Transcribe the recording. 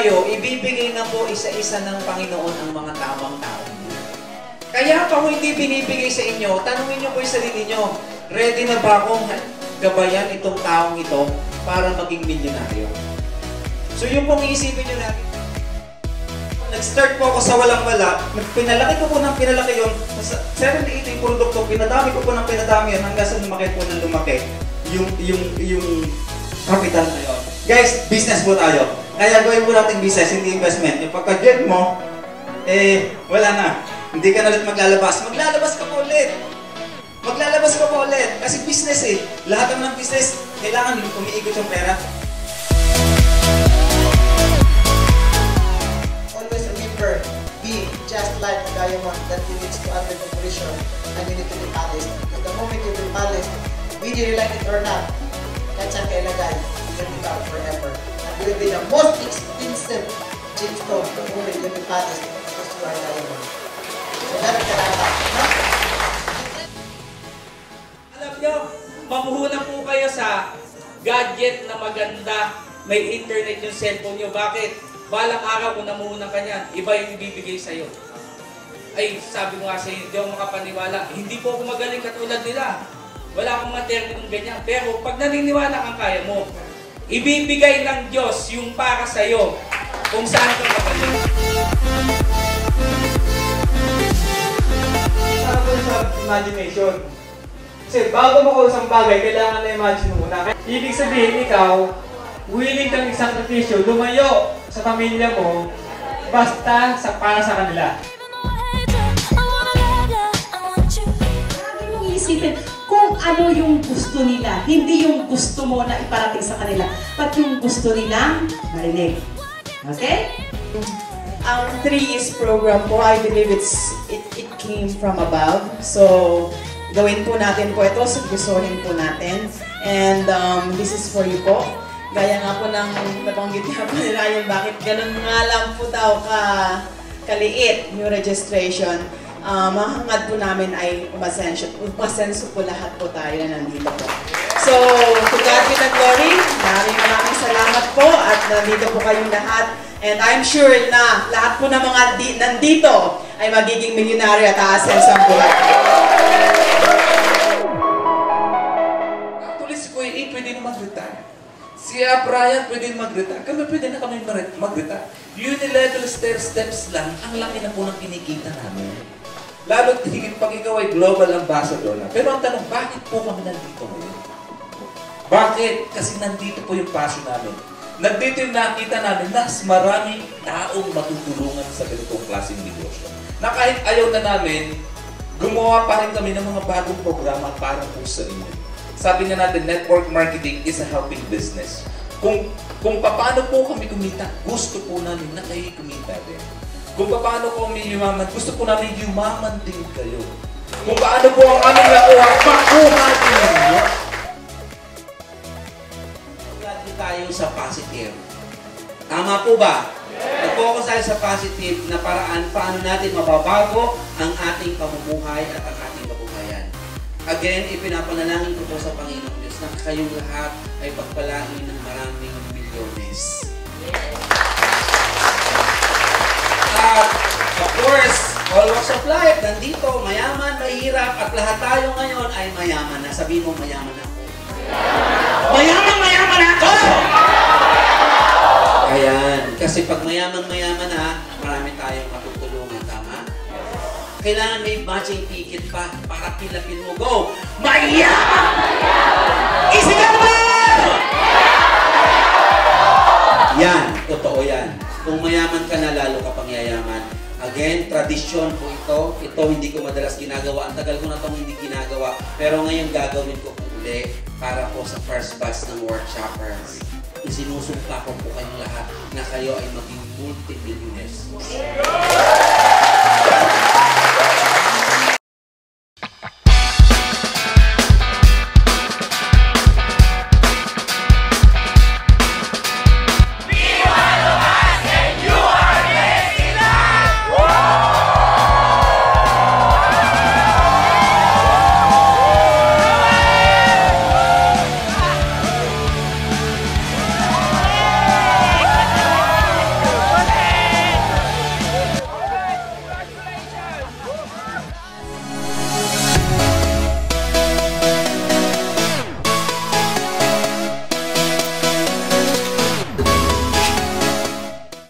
kayo, ibibigay na po isa-isa ng Panginoon ang mga tamang tao. Kaya pa kung hindi binibigay sa inyo, tanungin nyo po yung sarili nyo, ready na ba akong gabayan itong taong ito para maging milyonaryo? So yung pong iisipin nyo lagi. Nag-start po ako sa walang-wala, pinalaki ko po ng pinalaki yun, 7-8 yung produkto, pinadami ko po ng pinadami yun, hanggang sa lumaki po ng lumaki yung capital na yun. Guys, business po tayo. Kaya gawin po natin business, hindi investment. Yung pagka-get mo, wala na. Hindi ka na ulit maglalabas. Maglalabas ka po ulit. Maglalabas ka po ulit. Kasi business Lahat ng business, kailangan umiikot yung pera. Always remember, be just like a diamond that you need to under compression and you need to be polished. Because the moment you be polished, whether you like it or not, that's ang kailagay. You will be out forever. And you will be the most expensive gemstone the moment you be polished because you are a diamond. So that's the dapat. Alam nyo, mamuhunan po kayo sa gadget na maganda, may internet yung cellphone nyo. Bakit? Balang araw kung namuhunan ka niyan, iba yung ibibigay sa'yo. Ay, sabi ko nga sa inyo, hindi ako makapaniwala. Hindi po ako magaling katulad nila. Wala akong material ng ganyan. Pero pag naniniwala kang kaya mo, ibibigay ng Diyos yung para sa'yo kung saan ka magaling. Sa imagination. Kasi bago mo ko isang bagay, kailangan na imagine mo muna. Ibig sabihin, ikaw, willing kang isakripisyo, lumayo sa pamilya mo, basta para sa kanila. Lagi mong isipin kung ano yung gusto nila, hindi yung gusto mo na iparating sa kanila, but yung gusto nilang marinig. Okay? Ang 3 E's program po, I believe it came from above. So, gawin po natin po ito, seryosohin po natin. And this is for you po. Gaya nga po ng nabanggit niya po ni Ryan, bakit ganun nga lang po daw kaliit yung registration. Mahangad po namin ay umasenso po lahat po tayo na nandito po. So, to God be the glory. Maraming salamat po at nandito po kayong lahat. And I'm sure na lahat po ng mga nandito ay magiging milyonaryo at aasenso ang buhay. Actually, si Kuya A pwede na mag-retire. Si Brian pwede na mag-retire. Pwede na kami mag-retire. Unilevel steps lang, ang laki na po ng kinikita namin. Lalo higit pag ikaw ay global ambassador na. Pero ang tanong, bakit po kami nandito ngayon? Bakit? Kasi nandito po yung passion namin. Nandito yung nakita namin na maraming taong matutulungan sa ganitong klaseng negosyo. Na kahit ayaw na namin, gumawa pa rin kami ng mga bagong programa para po sa inyo. Sabi nga natin, network marketing is a helping business. Kung paano po kami kumita, gusto po namin na kayo kumita din. Kung paano po kami yumaman, gusto po namin yumaman din kayo. Kung paano po ang aming nakuha, makuha din ninyo. Lagi tayo sa positive. Tama po ba? Nag-focus tayo sa positive na paraan paano natin mababago ang ating pamumuhay at ang ating kabuhayan. Again, ipinapanalangin ko po sa Panginoon Diyos na kayong lahat ay pagpalain ng maraming milyones. At of course, all walks of life, nandito, mayaman, mahirap, at lahat tayo ngayon ay mayaman na. Sabihin mo, mayaman ako. Mayaman ako! Ayan, kasi pag mayaman na, marami tayong matutulungan, tama? Kailangan may matching ticket pa para pilapin mo. Go! Mayaman! Isigaw mo! Yan, totoo yan. Kung mayaman ka na, lalo ka pang yayaman. Again, tradisyon po ito. Ito hindi ko madalas ginagawa. Ang tagal ko na itong hindi ginagawa. Pero ngayon gagawin ko po uli para po sa first batch ng workshoppers. Isinusumpa ko po kayong lahat na kayo ay maging multi-millionaires.